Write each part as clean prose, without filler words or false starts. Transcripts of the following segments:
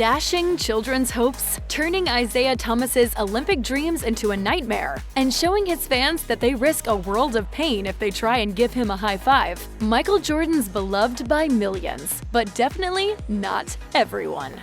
dashing children's hopes, turning Isiah Thomas's Olympic dreams into a nightmare, and showing his fans that they risk a world of pain if they try and give him a high five. Michael Jordan's beloved by millions, but definitely not everyone.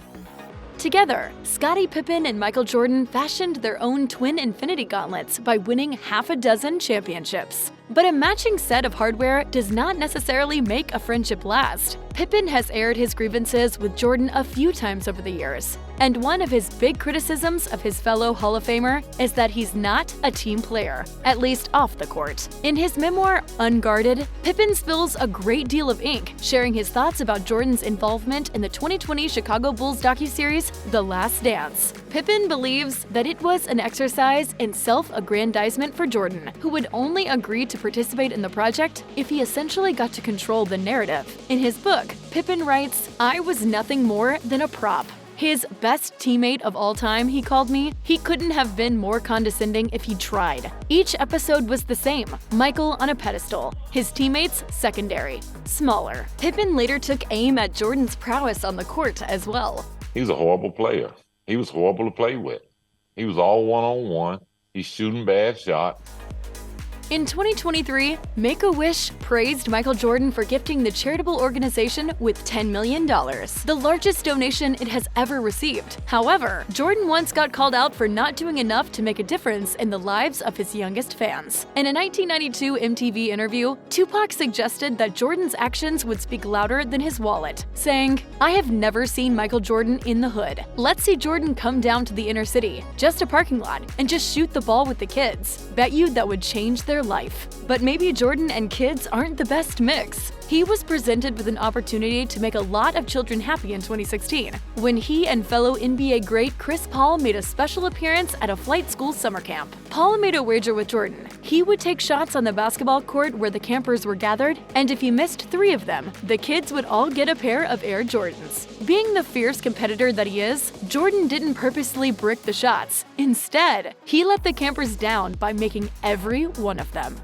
Together, Scottie Pippen and Michael Jordan fashioned their own twin infinity gauntlets by winning half a dozen championships. But a matching set of hardware does not necessarily make a friendship last. Pippen has aired his grievances with Jordan a few times over the years, and one of his big criticisms of his fellow Hall of Famer is that he's not a team player, at least off the court. In his memoir, Unguarded, Pippen spills a great deal of ink, sharing his thoughts about Jordan's involvement in the 2020 Chicago Bulls docuseries The Last Dance. Pippen believes that it was an exercise in self-aggrandizement for Jordan, who would only agree to participate in the project if he essentially got to control the narrative. In his book, Pippen writes, "I was nothing more than a prop. His best teammate of all time, he called me. He couldn't have been more condescending if he tried. Each episode was the same. Michael on a pedestal. His teammates secondary. Smaller." Pippen later took aim at Jordan's prowess on the court as well. He was a horrible player. He was horrible to play with. He was all one-on-one. He's shooting bad shots. In 2023, Make-A-Wish praised Michael Jordan for gifting the charitable organization with $10 million, the largest donation it has ever received. However, Jordan once got called out for not doing enough to make a difference in the lives of his youngest fans. In a 1992 MTV interview, Tupac suggested that Jordan's actions would speak louder than his wallet, saying, "I have never seen Michael Jordan in the hood. Let's see Jordan come down to the inner city, just a parking lot, and just shoot the ball with the kids. Bet you that would change their life." But maybe Jordan and kids aren't the best mix. He was presented with an opportunity to make a lot of children happy in 2016, when he and fellow NBA great Chris Paul made a special appearance at a flight school summer camp. Paul made a wager with Jordan. He would take shots on the basketball court where the campers were gathered, and if he missed 3 of them, the kids would all get a pair of Air Jordans. Being the fierce competitor that he is, Jordan didn't purposely brick the shots. Instead, he let the campers down by making every one of them.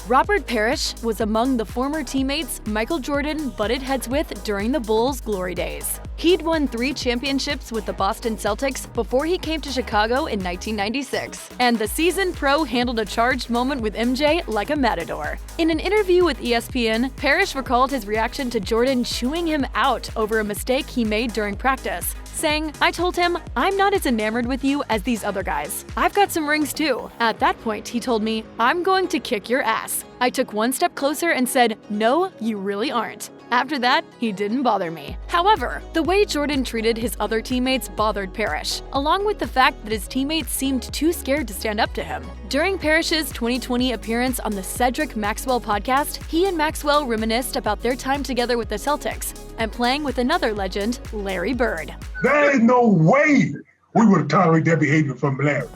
Robert Parish was among the former teammates Michael Jordan butted heads with during the Bulls' glory days. He'd won 3 championships with the Boston Celtics before he came to Chicago in 1996, and the seasoned pro handled a charged moment with MJ like a matador. In an interview with ESPN, Parish recalled his reaction to Jordan chewing him out over a mistake he made during practice, saying, "I told him, I'm not as enamored with you as these other guys. I've got some rings too." At that point, he told me, "I'm going to kick your ass." I took one step closer and said, "No, you really aren't." After that, he didn't bother me. However, the way Jordan treated his other teammates bothered Parish, along with the fact that his teammates seemed too scared to stand up to him. During Parish's 2020 appearance on the Cedric Maxwell podcast, he and Maxwell reminisced about their time together with the Celtics and playing with another legend, Larry Bird. "There ain't no way we would tolerate that behavior from Larry."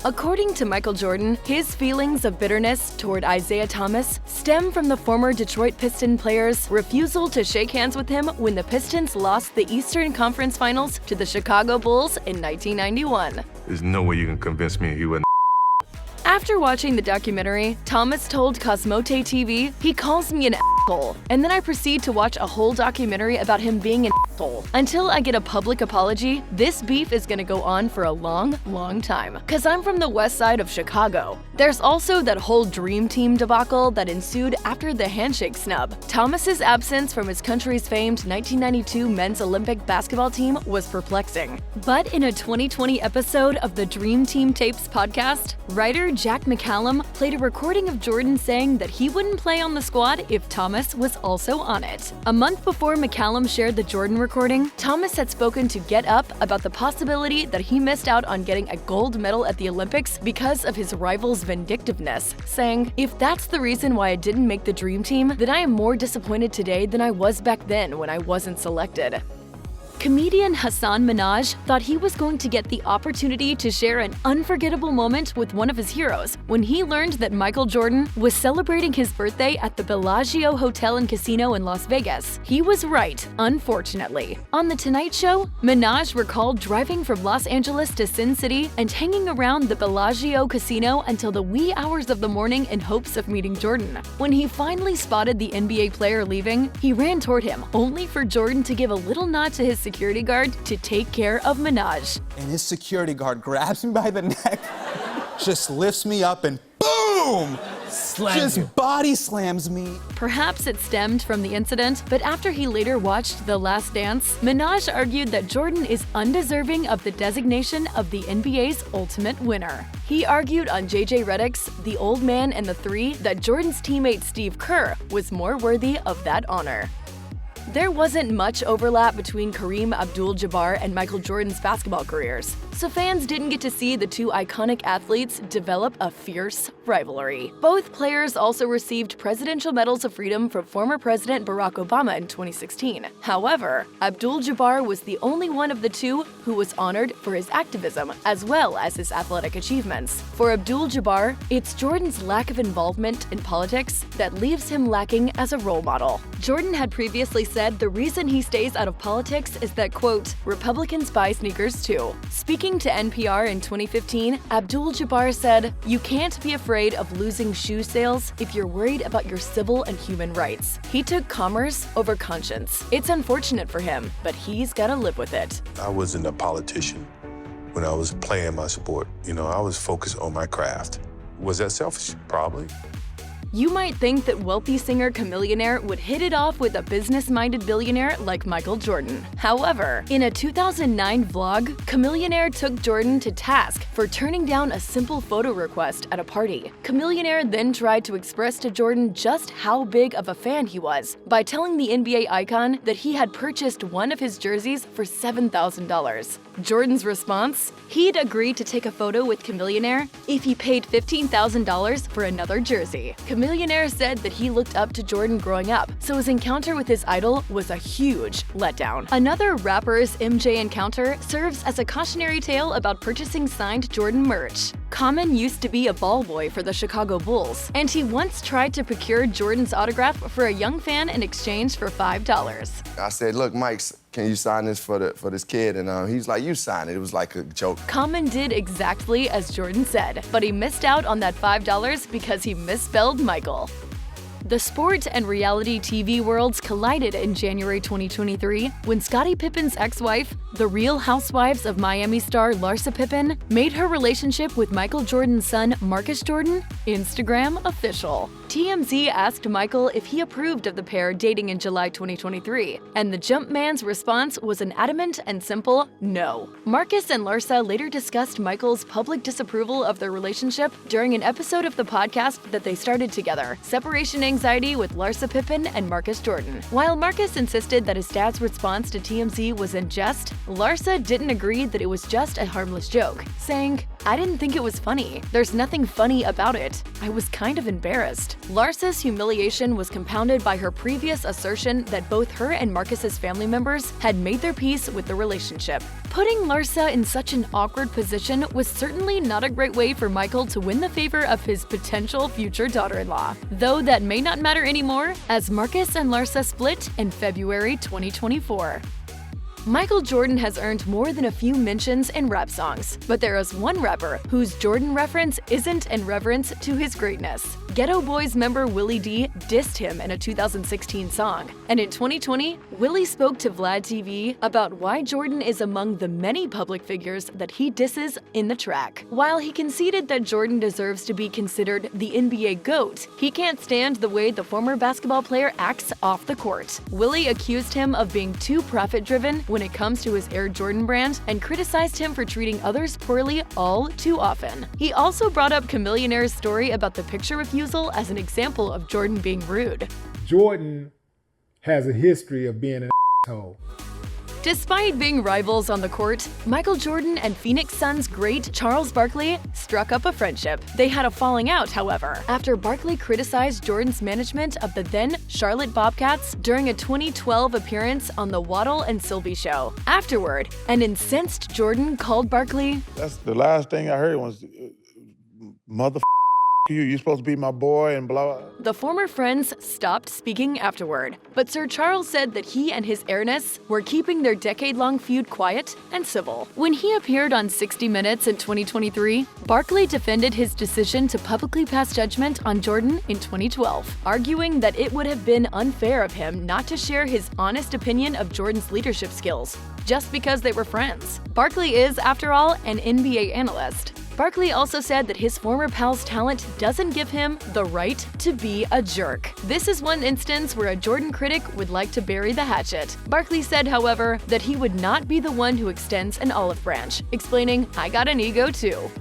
According to Michael Jordan, his feelings of bitterness toward Isiah Thomas stem from the former Detroit Piston player's refusal to shake hands with him when the Pistons lost the Eastern Conference Finals to the Chicago Bulls in 1991. "There's no way you can convince me he wasn't." After watching the documentary, Thomas told Cosmote TV, "He calls me an asshole," and then I proceed to watch a whole documentary about him being an asshole. Until I get a public apology, this beef is gonna go on for a long, long time. Cause I'm from the west side of Chicago. There's also that whole Dream Team debacle that ensued after the handshake snub. Thomas's absence from his country's famed 1992 men's Olympic basketball team was perplexing. But in a 2020 episode of the Dream Team Tapes podcast, writer Jack McCallum played a recording of Jordan saying that he wouldn't play on the squad if Thomas was also on it. A month before McCallum shared the Jordan recording, Thomas had spoken to Get Up about the possibility that he missed out on getting a gold medal at the Olympics because of his rival's vindictiveness, saying, "If that's the reason why I didn't make the dream team, then I am more disappointed today than I was back then when I wasn't selected." Comedian Hasan Minhaj thought he was going to get the opportunity to share an unforgettable moment with one of his heroes when he learned that Michael Jordan was celebrating his birthday at the Bellagio Hotel and Casino in Las Vegas. He was right, unfortunately. On The Tonight Show, Minhaj recalled driving from Los Angeles to Sin City and hanging around the Bellagio Casino until the wee hours of the morning in hopes of meeting Jordan. When he finally spotted the NBA player leaving, he ran toward him, only for Jordan to give a little nod to his security guard to take care of Minhaj. And his security guard grabs me by the neck, just lifts me up and boom! Just body slams me. Perhaps it stemmed from the incident, but after he later watched The Last Dance, Minhaj argued that Jordan is undeserving of the designation of the NBA's ultimate winner. He argued on JJ Redick's The Old Man and the Three that Jordan's teammate Steve Kerr was more worthy of that honor. There wasn't much overlap between Kareem Abdul-Jabbar and Michael Jordan's basketball careers, so fans didn't get to see the two iconic athletes develop a fierce rivalry. Both players also received Presidential Medals of Freedom from former President Barack Obama in 2016. However, Abdul-Jabbar was the only one of the two who was honored for his activism as well as his athletic achievements. For Abdul-Jabbar, it's Jordan's lack of involvement in politics that leaves him lacking as a role model. Jordan had previously said the reason he stays out of politics is that, quote, Republicans buy sneakers too. Speaking to NPR in 2015, Abdul-Jabbar said, "You can't be afraid of losing shoe sales if you're worried about your civil and human rights." He took commerce over conscience. It's unfortunate for him, but he's gotta live with it. I wasn't a politician when I was playing my sport. You know, I was focused on my craft. Was that selfish? Probably. You might think that wealthy singer Chamillionaire would hit it off with a business-minded billionaire like Michael Jordan. However, in a 2009 vlog, Chamillionaire took Jordan to task for turning down a simple photo request at a party. Chamillionaire then tried to express to Jordan just how big of a fan he was by telling the NBA icon that he had purchased one of his jerseys for $7,000. Jordan's response? He'd agree to take a photo with Chamillionaire if he paid $15,000 for another jersey. Chamillionaire said that he looked up to Jordan growing up, so his encounter with his idol was a huge letdown. Another rapper's MJ encounter serves as a cautionary tale about purchasing signed Jordan merch. Common used to be a ball boy for the Chicago Bulls, and he once tried to procure Jordan's autograph for a young fan in exchange for $5. I said, "Look, Mike, can you sign this for this kid?" And he's like, "You sign it." It was like a joke. Common did exactly as Jordan said, but he missed out on that $5 because he misspelled Michael. The sport and reality TV worlds collided in January 2023 when Scottie Pippen's ex-wife, the Real Housewives of Miami star Larsa Pippen, made her relationship with Michael Jordan's son Marcus Jordan Instagram official. TMZ asked Michael if he approved of the pair dating in July 2023, and the Jumpman's response was an adamant and simple no. Marcus and Larsa later discussed Michael's public disapproval of their relationship during an episode of the podcast that they started together, Separation Anxiety with Larsa Pippen and Marcus Jordan. While Marcus insisted that his dad's response to TMZ was in jest, Larsa didn't agree that it was just a harmless joke, saying, "I didn't think it was funny. There's nothing funny about it. I was kind of embarrassed." Larsa's humiliation was compounded by her previous assertion that both her and Marcus's family members had made their peace with the relationship. Putting Larsa in such an awkward position was certainly not a great way for Michael to win the favor of his potential future daughter-in-law. Though that may not matter anymore, as Marcus and Larsa split in February 2024. Michael Jordan has earned more than a few mentions in rap songs, but there is one rapper whose Jordan reference isn't in reverence to his greatness. Ghetto Boys member Willie D dissed him in a 2016 song, and in 2020, Willie spoke to Vlad TV about why Jordan is among the many public figures that he disses in the track. While he conceded that Jordan deserves to be considered the NBA GOAT, he can't stand the way the former basketball player acts off the court. Willie accused him of being too profit-driven when it comes to his Air Jordan brand and criticized him for treating others poorly all too often. He also brought up Chamillionaire's story about the picture refusal as an example of Jordan being rude. Jordan has a history of being an asshole. Despite being rivals on the court, Michael Jordan and Phoenix Suns great Charles Barkley struck up a friendship. They had a falling out, however, after Barkley criticized Jordan's management of the then Charlotte Bobcats during a 2012 appearance on the Waddle and Sylvie show. Afterward, an incensed Jordan called Barkley, "That's the last thing I heard was mother to you. You're supposed to be my boy and blah, blah. The former friends stopped speaking afterward, but Sir Charles said that he and his heiress were keeping their decade-long feud quiet and civil. When he appeared on 60 Minutes in 2023, Barkley defended his decision to publicly pass judgment on Jordan in 2012, arguing that it would have been unfair of him not to share his honest opinion of Jordan's leadership skills, just because they were friends. Barkley is, after all, an NBA analyst. Barkley also said that his former pal's talent doesn't give him the right to be a jerk. This is one instance where a Jordan critic would like to bury the hatchet. Barkley said, however, that he would not be the one who extends an olive branch, explaining, "I got an ego too."